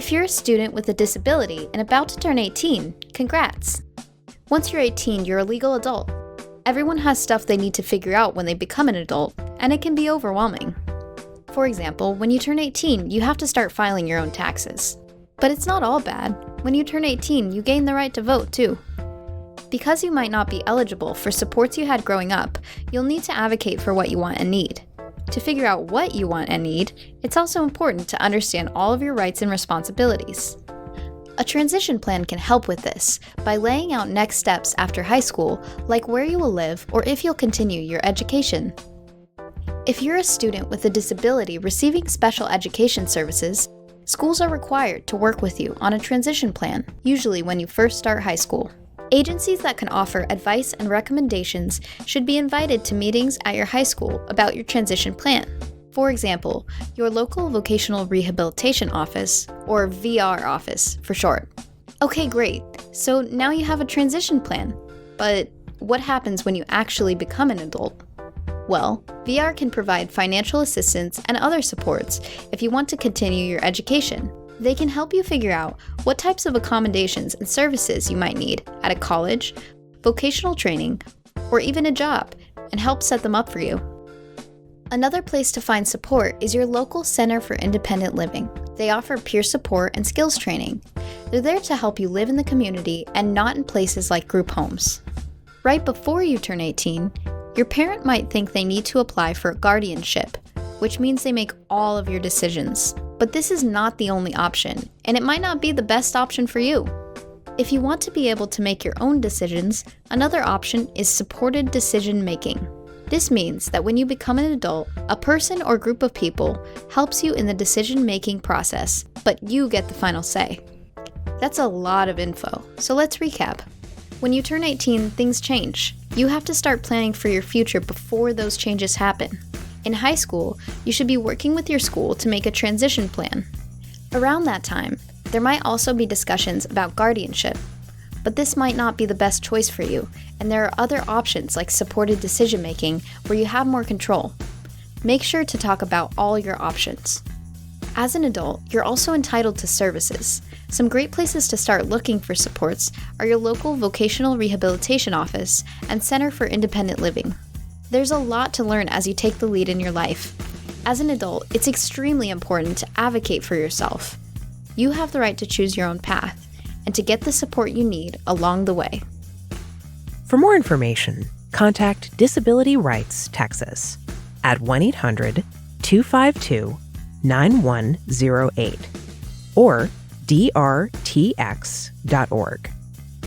If you're a student with a disability and about to turn 18, congrats! Once you're 18, you're a legal adult. Everyone has stuff they need to figure out when they become an adult, and it can be overwhelming. For example, when you turn 18, you have to start filing your own taxes. But it's not all bad. When you turn 18, you gain the right to vote too. Because you might not be eligible for supports you had growing up, you'll need to advocate for what you want and need. To figure out what you want and need, it's also important to understand all of your rights and responsibilities. A transition plan can help with this by laying out next steps after high school, like where you will live or if you'll continue your education. If you're a student with a disability receiving special education services, schools are required to work with you on a transition plan, usually when you first start high school. Agencies that can offer advice and recommendations should be invited to meetings at your high school about your transition plan. For example, your local vocational rehabilitation office, or VR office for short. Okay, great. So now you have a transition plan. But what happens when you actually become an adult? Well, VR can provide financial assistance and other supports if you want to continue your education. They can help you figure out what types of accommodations and services you might need at a college, vocational training, or even a job, and help set them up for you. Another place to find support is your local Center for Independent Living. They offer peer support and skills training. They're there to help you live in the community and not in places like group homes. Right before you turn 18, your parent might think they need to apply for a guardianship, which means they make all of your decisions. But this is not the only option, and it might not be the best option for you. If you want to be able to make your own decisions, another option is supported decision making. This means that when you become an adult, a person or group of people helps you in the decision-making process, but you get the final say. That's a lot of info, so let's recap. When you turn 18, things change. You have to start planning for your future before those changes happen. In high school, you should be working with your school to make a transition plan. Around that time, there might also be discussions about guardianship, but this might not be the best choice for you, and there are other options like supported decision-making where you have more control. Make sure to talk about all your options. As an adult, you're also entitled to services. Some great places to start looking for supports are your local vocational rehabilitation office and Center for Independent Living. There's a lot to learn as you take the lead in your life. As an adult, it's extremely important to advocate for yourself. You have the right to choose your own path and to get the support you need along the way. For more information, contact Disability Rights Texas at 1-800-252-9108 or drtx.org.